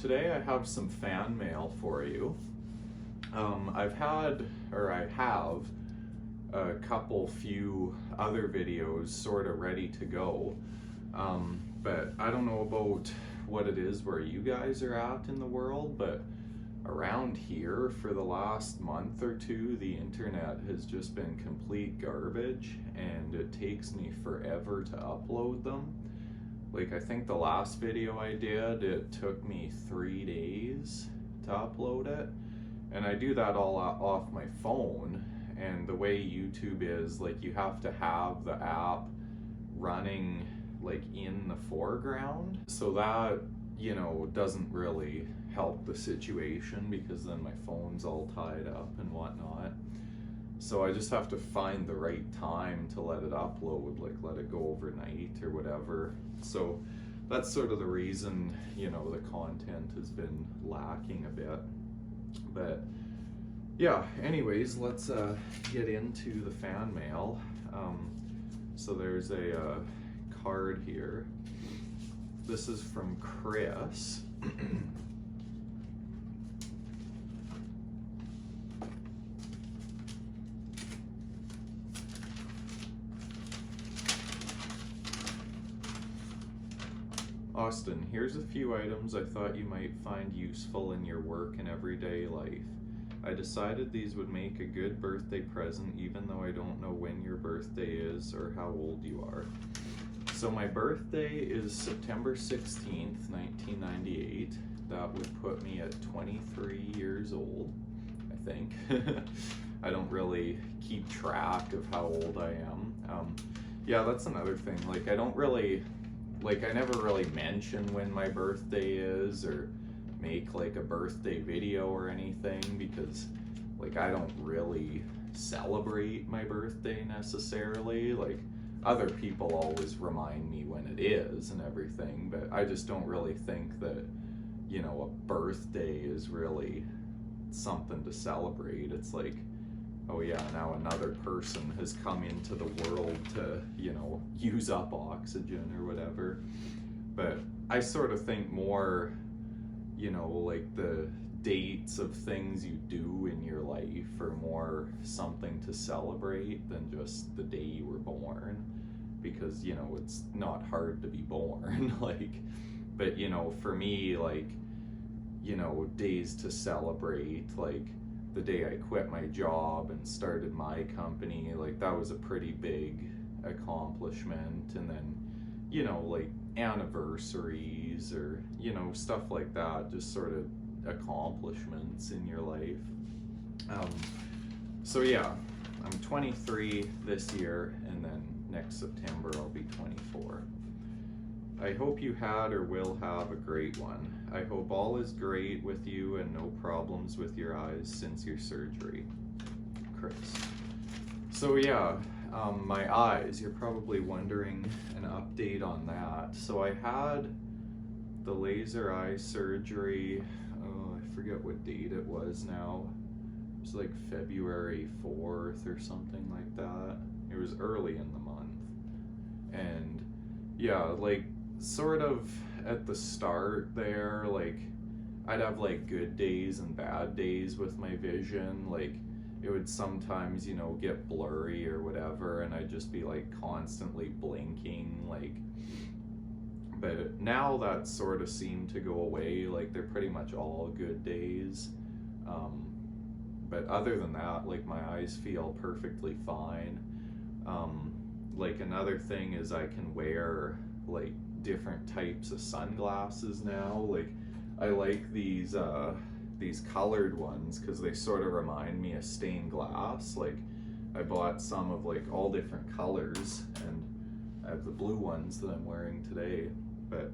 today I have some fan mail for you. I have a few other videos sort of ready to go, but I don't know about what it is where you guys are at in the world, but around here for the last month or two, the internet has just been complete garbage, and it takes me forever to upload them. Like, I think the last video I did, it took me 3 days to upload it, and I do that all off my phone. And the way YouTube is, like, you have to have the app running like in the foreground, so that, you know, doesn't really help the situation because then my phone's all tied up and whatnot. So I just have to find the right time to let it upload, like let it go overnight or whatever. So that's sort of the reason, you know, the content has been lacking a bit. But yeah, anyways, let's get into the fan mail. So there's a card here. This is from Chris. Austin, here's a few items I thought you might find useful in your work and everyday life. I decided these would make a good birthday present even though I don't know when your birthday is or how old you are. So my birthday is September 16th, 1998. That would put me at 23 years old, I think. I don't really keep track of how old I am. Yeah, that's another thing. Like, I never really mention when my birthday is or make like a birthday video or anything, because like I don't really celebrate my birthday necessarily. Like, other people always remind me when it is and everything, but I just don't really think that, you know, a birthday is really something to celebrate. It's like, oh yeah, now another person has come into the world to, you know, use up oxygen or whatever. But I sort of think more, you know, like the dates of things you do in your life are more something to celebrate than just the day you were born, because, you know, it's not hard to be born. Like, but, you know, for me, like, you know, days to celebrate, like the day I quit my job and started my company, like that was a pretty big accomplishment. And then, you know, like anniversaries or, you know, stuff like that, just sort of accomplishments in your life. So yeah, I'm 23 this year, and then next September I'll be 24. I hope you had or will have a great one. I hope all is great with you and no problems with your eyes since your surgery. Chris. So yeah, my eyes, you're probably wondering an update on that. So I had the laser eye surgery, I forget what date it was now. It was like February 4th or something like that. It was early in the month. And yeah, like sort of at the start there, like I'd have like good days and bad days with my vision. Like, it would sometimes, you know, get blurry or whatever, and I'd just be like constantly blinking, like, but now that sort of seemed to go away. Like, they're pretty much all good days. But other than that, like, my eyes feel perfectly fine. Like, another thing is I can wear like different types of sunglasses now. Like, I like these colored ones because they sort of remind me of stained glass. Like, I bought some of like all different colors, and I have the blue ones that I'm wearing today. But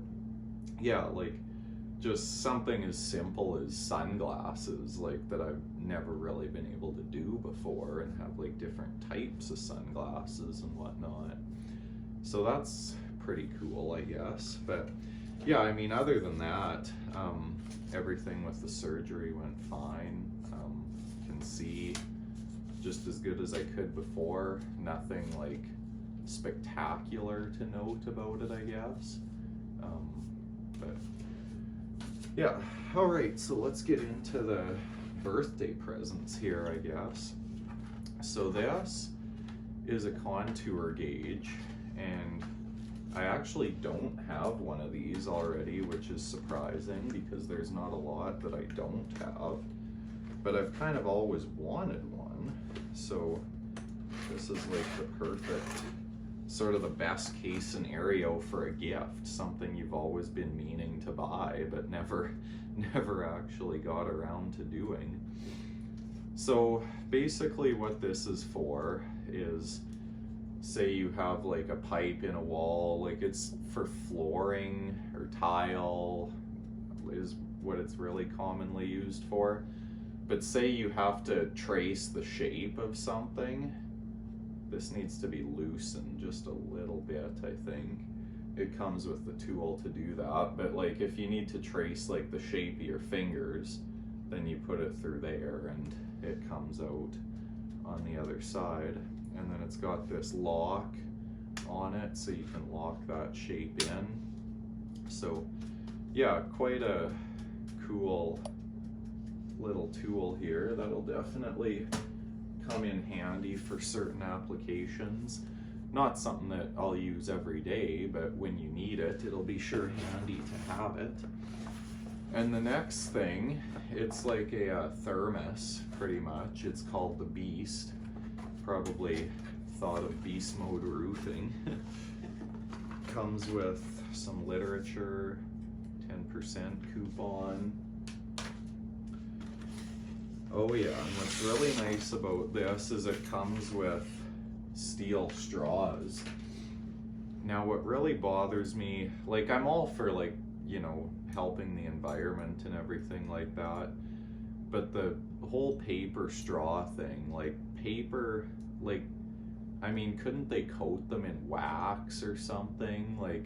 yeah, like just something as simple as sunglasses, like, that I've never really been able to do before, and have like different types of sunglasses and whatnot. So that's pretty cool, I guess. But yeah, I mean, other than that, everything with the surgery went fine. Can see just as good as I could before. Nothing like spectacular to note about it, I guess. But Yeah, all right, so let's get into the birthday presents here, I guess. So this is a contour gauge, and I actually don't have one of these already, which is surprising because there's not a lot that I don't have, but I've kind of always wanted one. So this is like the perfect, sort of the best case scenario for a gift, something you've always been meaning to buy but never actually got around to doing. So basically what this is for is, say you have like a pipe in a wall, like it's for flooring or tile is what it's really commonly used for. But say you have to trace the shape of something, this needs to be loosened just a little bit, I think. It comes with the tool to do that, but like if you need to trace like the shape of your fingers, then you put it through there and it comes out on the other side. And then it's got this lock on it so you can lock that shape in. So yeah, quite a cool little tool here that'll definitely come in handy for certain applications. Not something that I'll use every day, but when you need it, it'll be sure handy to have it. And the next thing, it's like a thermos, pretty much. It's called the Beast. Probably thought of Beast Mode Roofing. Comes with some literature, 10% coupon. Oh yeah, and what's really nice about this is it comes with steel straws. Now what really bothers me, like I'm all for like, you know, helping the environment and everything like that, but the whole paper straw thing, like paper, like, I mean, couldn't they coat them in wax or something? Like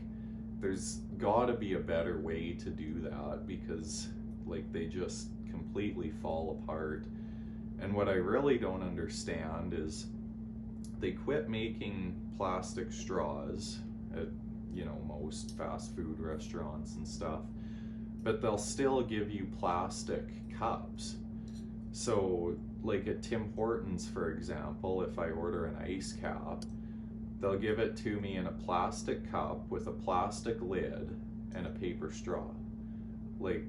there's gotta be a better way to do that, because like they just completely fall apart. And what I really don't understand is they quit making plastic straws at, you know, most fast food restaurants and stuff, but they'll still give you plastic cups. So like at Tim Hortons, for example, if I order an ice cap, they'll give it to me in a plastic cup with a plastic lid and a paper straw. Like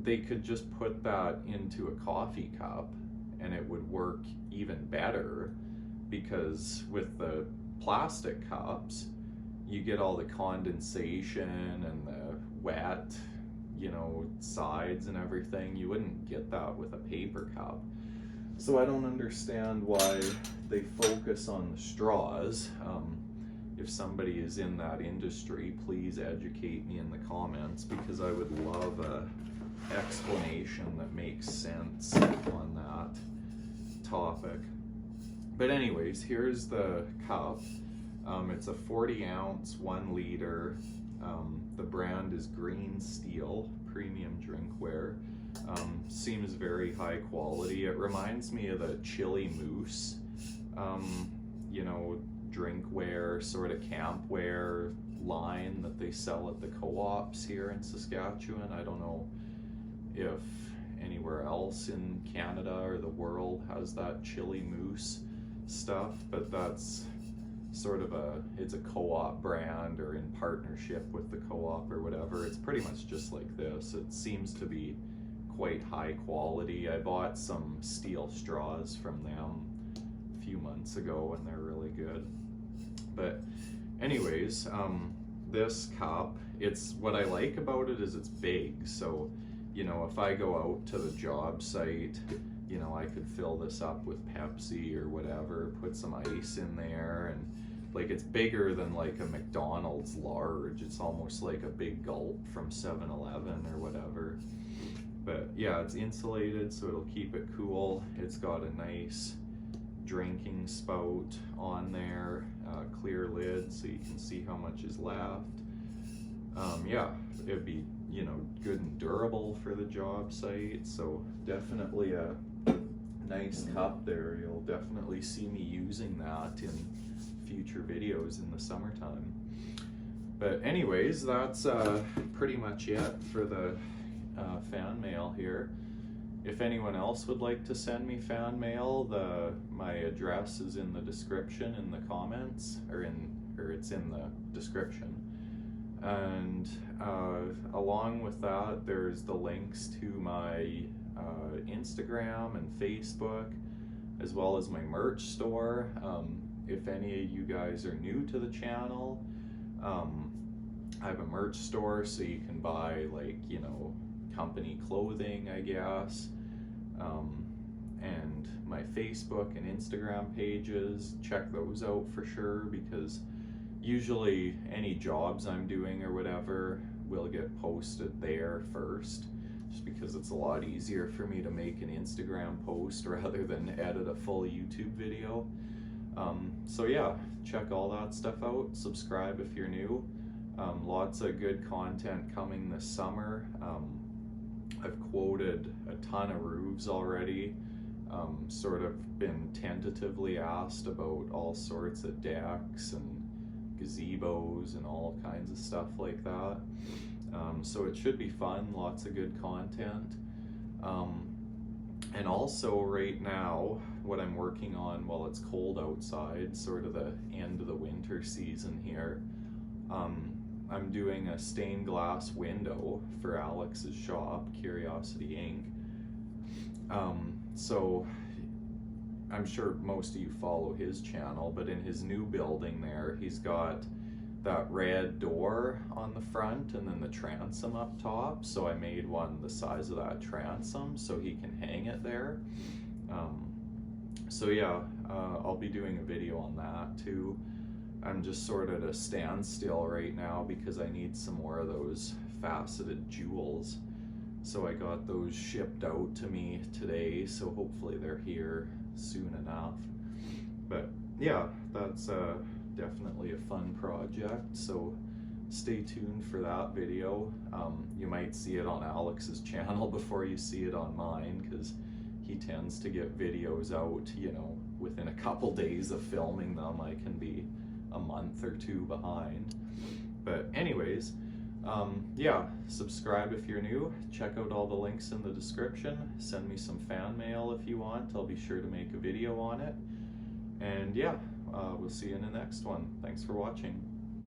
they could just put that into a coffee cup and it would work even better, because with the plastic cups, you get all the condensation and the wet, you know, sides and everything. You wouldn't get that with a paper cup. So I don't understand why they focus on the straws. If somebody is in that industry, please educate me in the comments, because I would love a explanation that makes sense on that topic. But anyways, here's the cup. It's a 40 ounce, 1 liter. The brand is Green Steel Premium Drinkware. Seems very high quality. It reminds me of the Chili Moose, you know, drinkware, sort of campware line that they sell at the co-ops here in Saskatchewan. I don't know if anywhere else in Canada or the world has that Chili Moose stuff, but that's sort of it's a co-op brand or in partnership with the co-op or whatever. It's pretty much just like this. It seems to be quite high quality. I bought some steel straws from them a few months ago and they're really good. But anyways, this cup, it's, what I like about it is it's big. So, you know, if I go out to the job site, you know, I could fill this up with Pepsi or whatever, put some ice in there, and like it's bigger than like a McDonald's large. It's almost like a big gulp from 7-Eleven or whatever. But yeah, it's insulated so it'll keep it cool. It's got a nice drinking spout on there, clear lid so you can see how much is left. Yeah, it'd be, you know, good and durable for the job site. So definitely a nice cup there. You'll definitely see me using that in future videos in the summertime. But anyways, that's pretty much it for the fan mail here. If anyone else would like to send me fan mail, my address is in the description in the comments, or it's in the description. And along with that, there's the links to my Instagram and Facebook, as well as my merch store. If any of you guys are new to the channel, I have a merch store, so you can buy, like, you know, company clothing, I guess. And my Facebook and Instagram pages, check those out for sure, because usually any jobs I'm doing or whatever will get posted there first, just because it's a lot easier for me to make an Instagram post rather than edit a full YouTube video. So yeah, check all that stuff out. Subscribe if you're new. Lots of good content coming this summer. I've quoted a ton of roofs already. Sort of been tentatively asked about all sorts of decks and gazebos and all kinds of stuff like that. So it should be fun, lots of good content. And also right now, what I'm working on while it's cold outside, sort of the end of the winter season here, I'm doing a stained glass window for Alex's shop, Curiosity Inc. So I'm sure most of you follow his channel, but in his new building there, he's got that red door on the front and then the transom up top. So I made one the size of that transom so he can hang it there. So yeah, I'll be doing a video on that too. I'm just sort of at a standstill right now because I need some more of those faceted jewels. So I got those shipped out to me today, so hopefully they're here soon enough. But yeah, that's definitely a fun project, so stay tuned for that video. You might see it on Alex's channel before you see it on mine, because he tends to get videos out, you know, within a couple days of filming them. I can be a month or two behind. But anyways, yeah, subscribe if you're new. Check out all the links in the description. Send me some fan mail if you want. I'll be sure to make a video on it. And yeah, we'll see you in the next one. Thanks for watching.